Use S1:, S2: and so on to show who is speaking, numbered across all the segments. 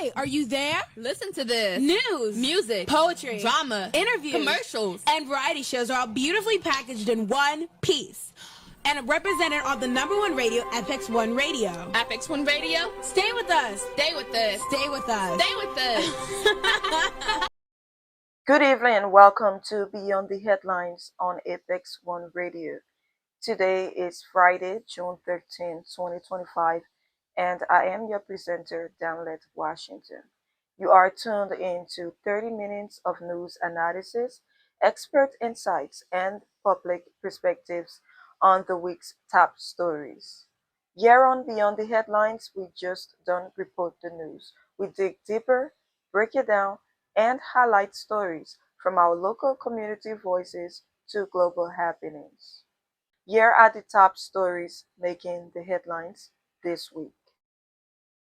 S1: Hey, are you there?
S2: Listen to this.
S1: News,
S2: music,
S1: poetry,
S2: drama,
S1: interviews,
S2: commercials,
S1: and variety shows are all beautifully packaged in one piece and represented on the #1 radio, FX1 Radio.
S2: FX1 Radio.
S1: Stay with us.
S2: Stay with us.
S1: Stay with us.
S2: Stay with us.
S3: Good evening and welcome to Beyond the Headlines on Apex One Radio. Today is Friday, June 13, 2025, and I am your presenter, Danlette Washington. You are tuned in to 30 minutes of news analysis, expert insights, and public perspectives on the week's top stories. Here on Beyond the Headlines, we just don't report the news. We dig deeper, break it down, and highlight stories from our local community voices to global happenings. Here are the top stories making the headlines this week.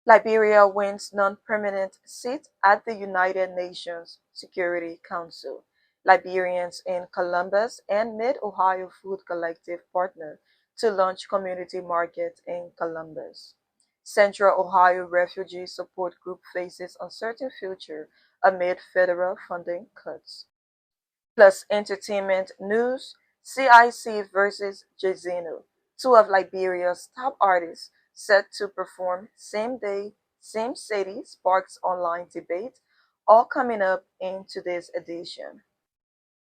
S3: Liberia wins non-permanent seat at the United Nations Security Council. Liberians in Columbus and Mid-Ohio Food Collective partner to launch community market in Columbus. Central Ohio Refugee Support Group faces uncertain future amid federal funding cuts. Plus entertainment news, CIC versus Jazino, two of Liberia's top artists set to perform same day, same city sparks online debate, all coming up in today's edition.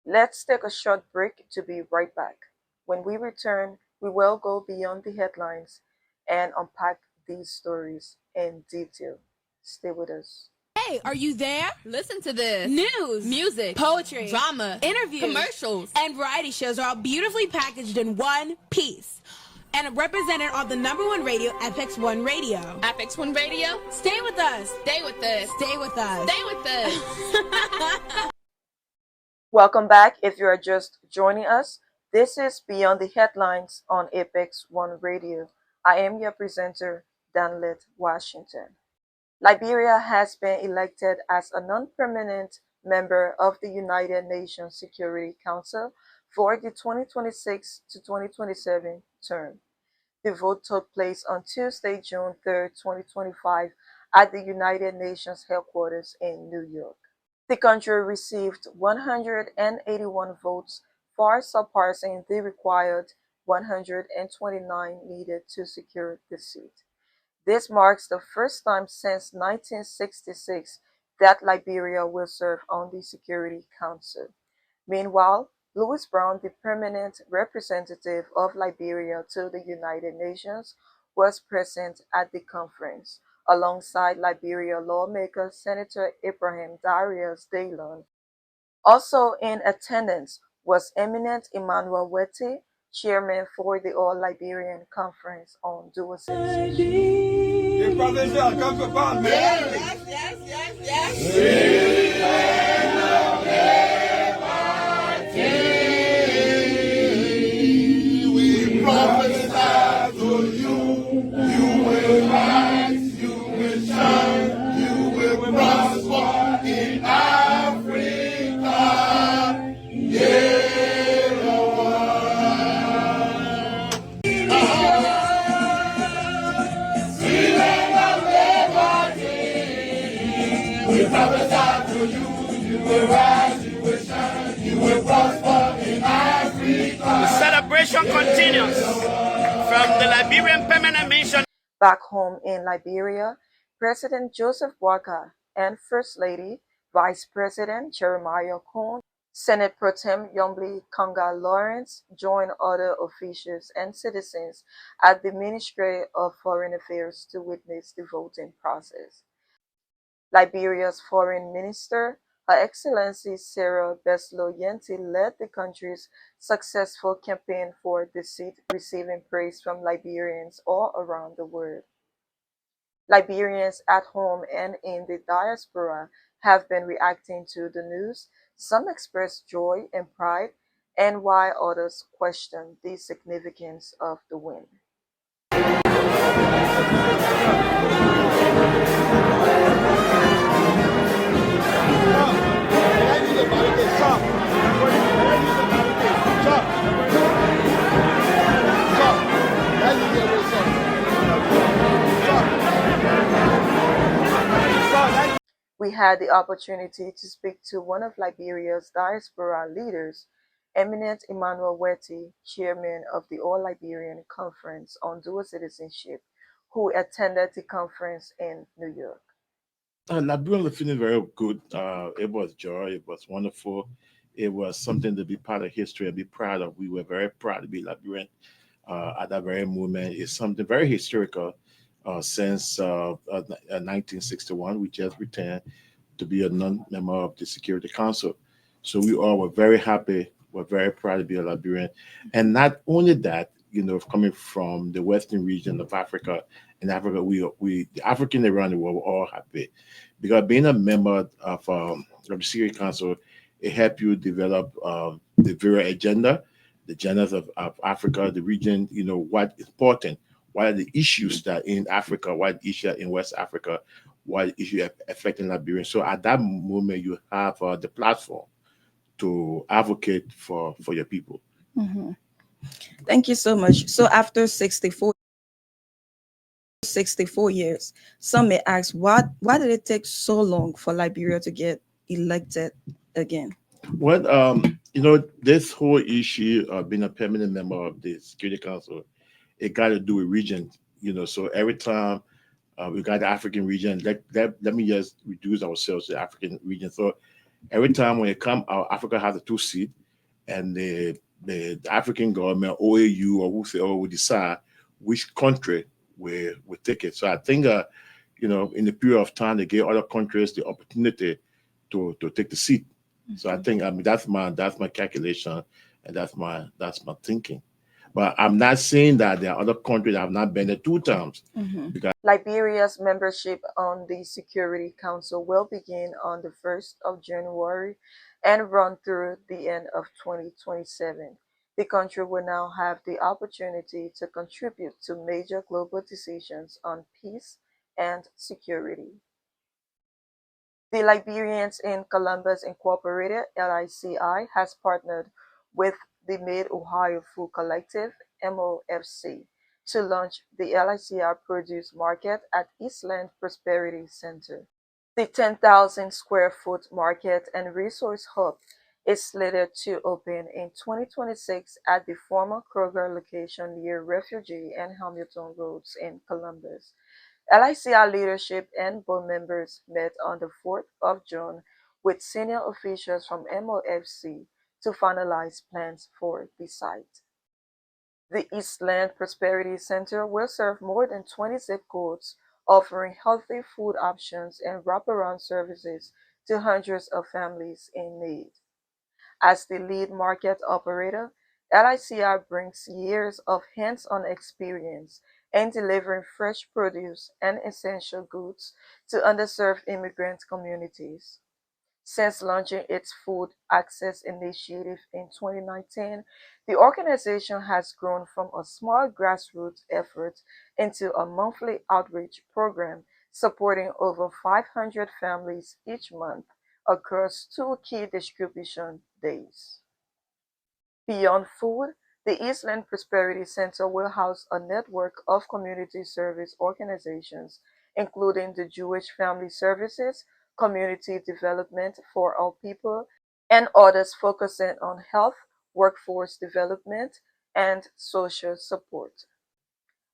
S3: Let's take a short break to be right back. When we return, we will go beyond the headlines and unpack these stories in detail. Stay with us.
S1: Hey, are you there?
S2: Listen to this.
S1: News,
S2: music,
S1: poetry,
S2: drama,
S1: interviews,
S2: commercials,
S1: and variety shows are all beautifully packaged in one piece and represented on the #1 radio, FX1 Radio.
S2: FX1 Radio.
S1: Stay with us.
S2: Stay with us.
S1: Stay with us.
S2: Stay with us.
S3: Welcome back. If you are just joining us, this is Beyond the Headlines on Apex One Radio. I am your presenter, Danlette Washington. Liberia has been elected as a non-permanent member of the United Nations Security Council for the 2026 to 2027 term. The vote took place on Tuesday, June 3rd, 2025, at the United Nations headquarters in New York. The country received 181 votes, far surpassing the required 129 needed to secure the seat. This marks the first time since 1966 that Liberia will serve on the Security Council. Meanwhile, Louis Brown, the permanent representative of Liberia to the United Nations, was present at the conference, alongside Liberia lawmaker Senator Abraham Darius Dallon. Also in attendance was eminent Emmanuel Wete, chairman for the All Liberian Conference on Dual Citizenship.
S4: We prophesy to you, you will rise, you will shine, you will prosper in Africa. Yeah, Lord. Sweet land of liberty. We prophesy to you, you will rise, you will shine, you will prosper in Africa.
S5: The celebration continues from the Liberian Permanent Mission.
S3: Back home in Liberia, President Joseph Boakai and First Lady, Vice President Jeremiah Cohn, Senate Pro Tem Yombly Conga Lawrence joined other officials and citizens at the Ministry of Foreign Affairs to witness the voting process. Liberia's Foreign Minister, Her Excellency Sarah Beslow Yenti, led the country's successful campaign for the seat, receiving praise from Liberians all around the world. Liberians at home and in the diaspora have been reacting to the news. Some express joy and pride, and while others question the significance of the win.
S4: Stop.
S3: We had the opportunity to speak to one of Liberia's diaspora leaders, eminent Emmanuel Weti, chairman of the All Liberian Conference on Dual Citizenship, who attended the conference in New York.
S6: Liberian was feeling very good. It was joy. It was wonderful. It was something to be part of history and be proud of. We were very proud to be Liberian at that very moment. It's something very historical since 1961. We just returned to be a non-member of the Security Council. So we all were very happy. We're very proud to be a Liberian. And not only that, coming from the Western region of Africa, in Africa, we the African around the world were all happy because being a member of the Security Council, it helped you develop the very agenda, the agendas of Africa, the region. What is important, what are the issues that in Africa, what issues in West Africa, what issue affecting Liberia. So at that moment, you have the platform to advocate for your people.
S3: Mm-hmm. Thank you so much. So after 64 years, some may ask, why did it take so long for Liberia to get elected again?
S6: Well, this whole issue of being a permanent member of the Security Council, it got to do with regions. So every time we got the African region, let me just reduce ourselves to the African region. So every time when it come out, Africa has a two-seat, and the African government, OAU or whoever will decide which country will take it. So I think, in the period of time, they gave other countries the opportunity to take the seat. Mm-hmm. So I think, that's my calculation, and that's my thinking. But I'm not saying that there are other countries that have not been there two times.
S3: Mm-hmm. Because Liberia's membership on the Security Council will begin on the 1st of January and run through the end of 2027. The country will now have the opportunity to contribute to major global decisions on peace and security. The Liberians in Columbus Incorporated, LICI, has partnered with the Mid-Ohio Food Collective, MOFC, to launch the LICI Produce Market at Eastland Prosperity Center. The 10,000 square foot market and resource hub is slated to open in 2026 at the former Kroger location near Refugee and Hamilton Roads in Columbus. LICR leadership and board members met on the 4th of June with senior officials from MOFC to finalize plans for the site. The Eastland Prosperity Center will serve more than 20 zip codes, offering healthy food options and wraparound services to hundreds of families in need. As the lead market operator, LICR brings years of hands-on experience in delivering fresh produce and essential goods to underserved immigrant communities. Since launching its Food Access Initiative in 2019, the organization has grown from a small grassroots effort into a monthly outreach program supporting over 500 families each month across 2 key distribution days. Beyond food, the Eastland Prosperity Center will house a network of community service organizations, including the Jewish Family Services, Community Development for All People, and others focusing on health, workforce development, and social support.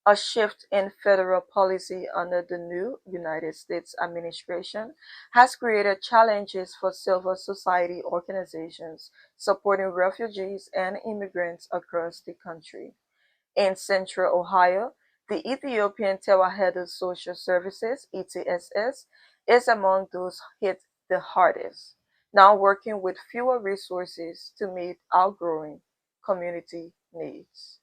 S3: A shift in federal policy under the new United States administration has created challenges for civil society organizations supporting refugees and immigrants across the country. In Central Ohio, the Ethiopian Tewahedo Social Services, ETSS, is among those hit the hardest, now working with fewer resources to meet outgrowing community needs.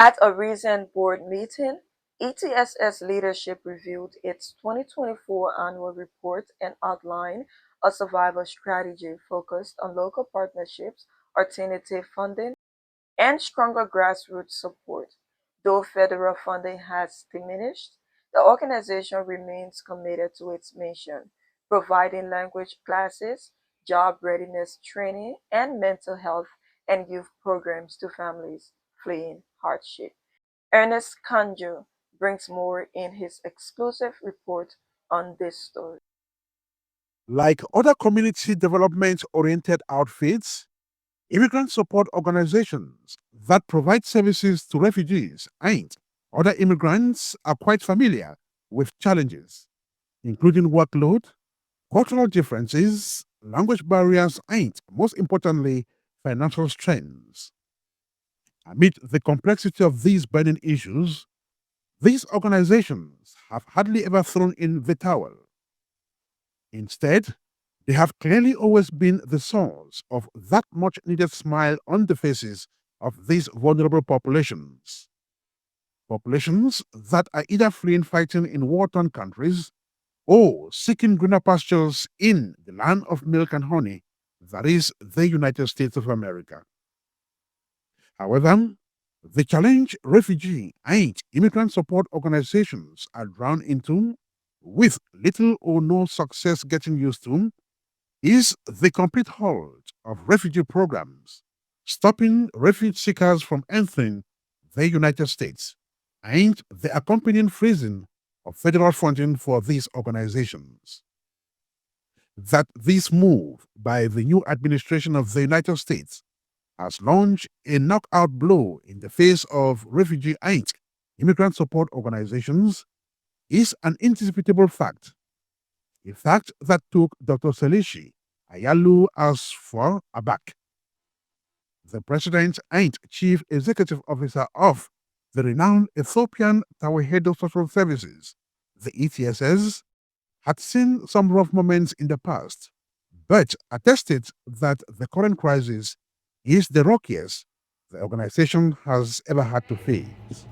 S3: At a recent board meeting, ETSS leadership reviewed its 2024 annual report and outlined a survival strategy focused on local partnerships, alternative funding, and stronger grassroots support. Though federal funding has diminished, the organization remains committed to its mission, providing language classes, job readiness training, and mental health and youth programs to families fleeing hardship. Ernest Kanjo brings more in his exclusive report on this story.
S7: Like other community development oriented outfits, immigrant support organizations that provide services to refugees and other immigrants are quite familiar with challenges, including workload, cultural differences, language barriers, and, most importantly, financial strains. Amid the complexity of these burning issues, these organizations have hardly ever thrown in the towel. Instead, they have clearly always been the source of that much needed smile on the faces of these vulnerable populations. Populations that are either fleeing fighting in war torn countries or seeking greener pastures in the land of milk and honey, that is, the United States of America. However, the challenge refugee and immigrant support organizations are drawn into, with little or no success getting used to, is the complete halt of refugee programs, stopping refuge seekers from entering the United States, and the accompanying freezing of federal funding for these organizations. That this move by the new administration of the United States has launched a knockout blow in the face of refugee and immigrant support organizations is an indisputable fact, a fact that took Dr. Selishi Ayalu Asfor aback. The president and chief executive officer of the renowned Ethiopian Tawahedo Social Services, the ETSS, had seen some rough moments in the past, but attested that the current crisis is the rockiest the organization has ever had to face.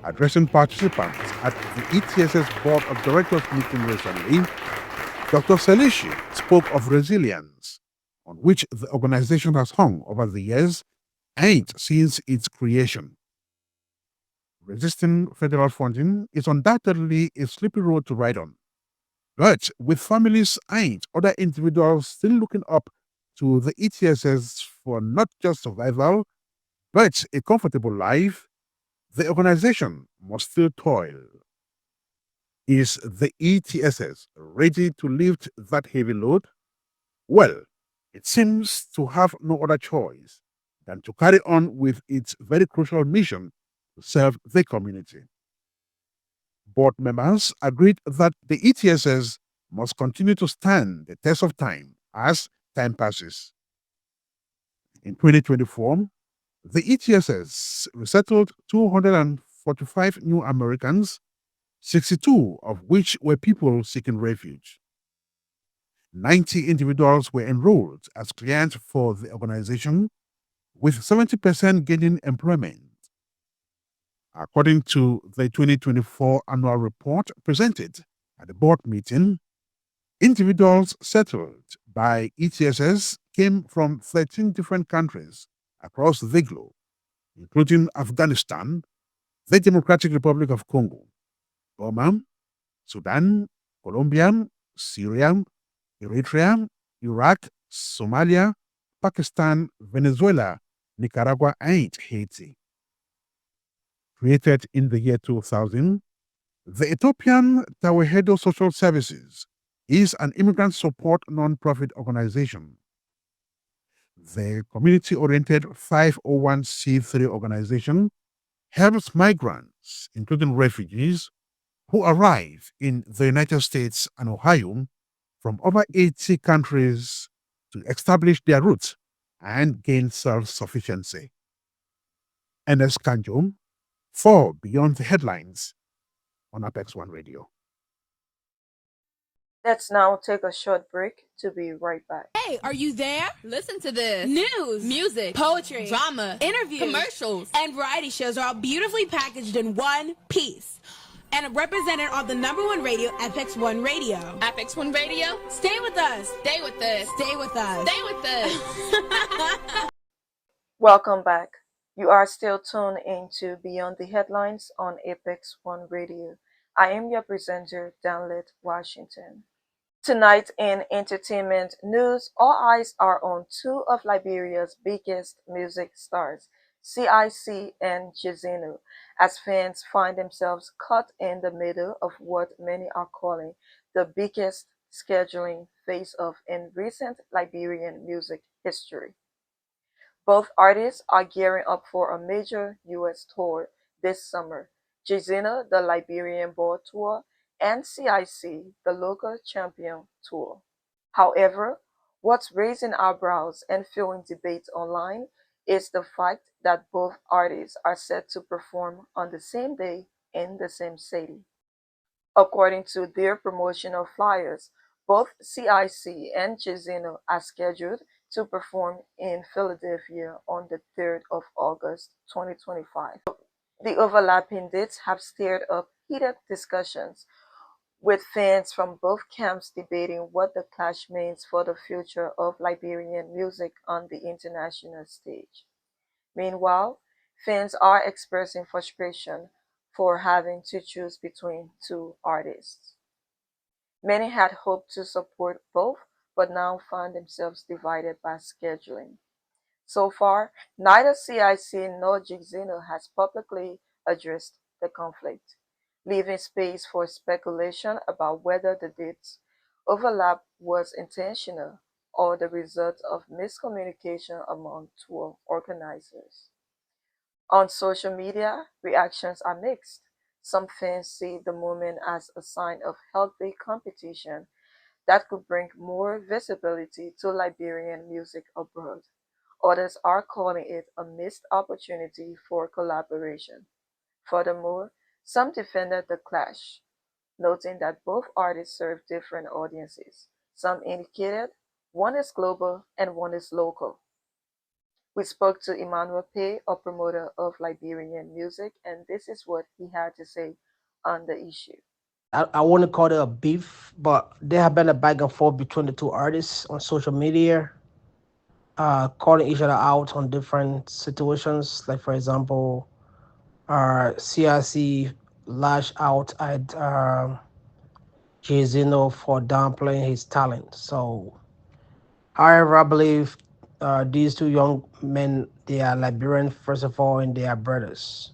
S7: Addressing participants at the ETSS Board of Directors meeting recently, Dr. Selishi spoke of resilience, on which the organization has hung over the years and since its creation. Resisting federal funding is undoubtedly a slippery road to ride on. But with families and other individuals still looking up to the ETSS for not just survival, but a comfortable life, the organization must still toil. Is the ETSS ready to lift that heavy load? Well, it seems to have no other choice than to carry on with its very crucial mission to serve the community. Board members agreed that the ETSS must continue to stand the test of time as time passes. In 2024, the ETSS resettled 245 new Americans, 62 of which were people seeking refuge. 90 individuals were enrolled as clients for the organization, with 70% gaining employment. According to the 2024 annual report presented at the board meeting, individuals settled by ETSS came from 13 different countries across the globe, including Afghanistan, the Democratic Republic of Congo, Burma, Sudan, Colombia, Syria, Eritrea, Iraq, Somalia, Pakistan, Venezuela, Nicaragua, and Haiti. Created in the year 2000, the Ethiopian Tawahedo Social Services is an immigrant support non-profit organization. The community-oriented 501c3 organization helps migrants, including refugees, who arrive in the United States and Ohio from over 80 countries to establish their roots and gain self-sufficiency. Ernest Kanjo, for Beyond the Headlines on Apex One Radio.
S3: Let's now take a short break to be right back.
S1: Hey, are you there?
S2: Listen to this.
S1: News,
S2: Music,
S1: poetry,
S2: drama,
S1: interviews,
S2: commercials,
S1: and variety shows are all beautifully packaged in one piece and represented on the number one radio, FX1 Radio.
S2: Apex One Radio.
S1: Stay with us.
S2: Stay with us.
S1: Stay with us.
S2: Stay with us.
S3: Welcome back. You are still tuned into Beyond the Headlines on Apex One Radio. I am your presenter, Danlette Washington. Tonight in entertainment news, all eyes are on two of Liberia's biggest music stars, CIC and Jizinu, as fans find themselves caught in the middle of what many are calling the biggest scheduling face-off in recent Liberian music history. Both artists are gearing up for a major US tour this summer: Jizina, the Liberian Board Tour, and CIC, the local champion tour. However, what's raising eyebrows and fueling debate online is the fact that both artists are set to perform on the same day in the same city. According to their promotional flyers, both CIC and Jizino are scheduled to perform in Philadelphia on the 3rd of August 2025. The overlapping dates have stirred up heated discussions, with fans from both camps debating what the clash means for the future of Liberian music on the international stage. Meanwhile, fans are expressing frustration for having to choose between two artists. Many had hoped to support both, but now find themselves divided by scheduling. So far, neither CIC nor Jigzino has publicly addressed the conflict, leaving space for speculation about whether the dates overlap was intentional or the result of miscommunication among tour organizers. On social media, reactions are mixed. Some fans see the moment as a sign of healthy competition that could bring more visibility to Liberian music abroad. Others are calling it a missed opportunity for collaboration. Furthermore, some defended the clash, noting that both artists serve different audiences. Some indicated one is global and one is local. We spoke to Emmanuel Pay, a promoter of Liberian music, and this is what he had to say on the issue.
S8: I wouldn't call it a beef, but there have been a back and forth between the two artists on social media, calling each other out on different situations. Like, for example, CRC lashed out at Jay Zeno for downplaying his talent. So, however, I believe these two young men, they are Liberian, first of all, and they are brothers.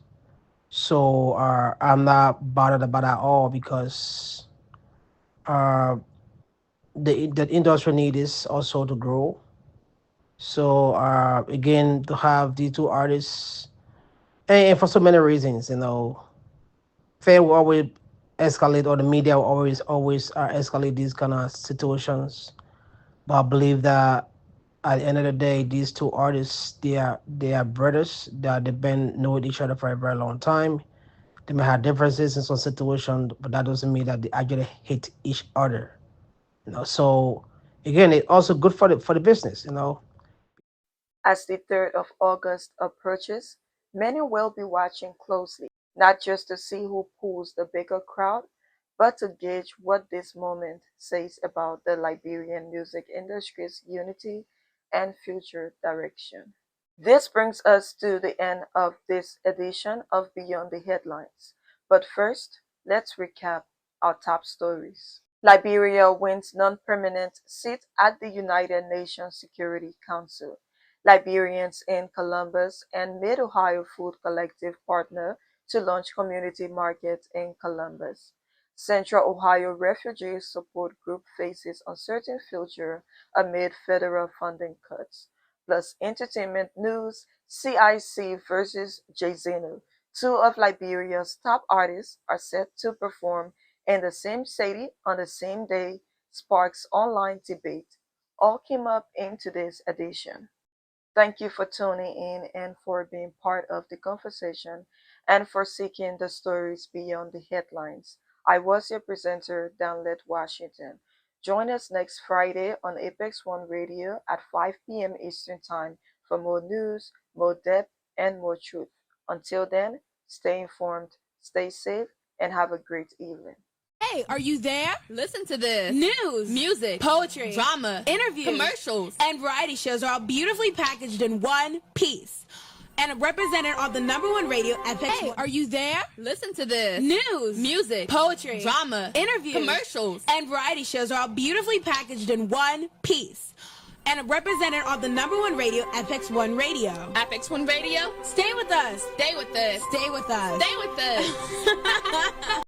S8: So I'm not bothered about that at all because uh, the industry need is also to grow. So again, to have these two artists, and for so many reasons, fair will always escalate, or the media will always escalate these kind of situations. But I believe that at the end of the day, these two artists, they are brothers. They've been knowing each other for a very long time. They may have differences in some situations, but that doesn't mean that they actually hate each other. So again, it's also good for the business.
S3: As the 3rd of August approaches, many will be watching closely, not just to see who pulls the bigger crowd, but to gauge what this moment says about the Liberian music industry's unity and future direction. This brings us to the end of this edition of Beyond the Headlines. But first, let's recap our top stories. Liberia wins non-permanent seat at the United Nations Security Council. Liberians in Columbus and Mid-Ohio Food Collective partner to launch community market in Columbus. Central Ohio Refugee Support Group faces uncertain future amid federal funding cuts. Plus entertainment news, CIC versus Jay-Zeno. Two of Liberia's top artists are set to perform in the same city on the same day, sparks online debate. All came up in today's edition. Thank you for tuning in and for being part of the conversation and for seeking the stories beyond the headlines. I was your presenter, Danlette Washington. Join us next Friday on Apex One Radio at 5 p.m. Eastern Time for more news, more depth, and more truth. Until then, stay informed, stay safe, and have a great evening.
S1: Hey, are you there?
S2: Listen to this.
S1: News,
S2: music,
S1: poetry,
S2: drama,
S1: interviews,
S2: commercials,
S1: and variety shows are all beautifully packaged in one piece and represented on the #1 radio FX. Hey, are you there?
S2: Listen to this.
S1: News,
S2: music,
S1: poetry,
S2: drama,
S1: interviews,
S2: commercials,
S1: and variety shows are all beautifully packaged in one piece and represented on the #1 radio FX1 Radio.
S2: FX1 Radio.
S1: Stay with us.
S2: Stay with us.
S1: Stay with us.
S2: Stay with us.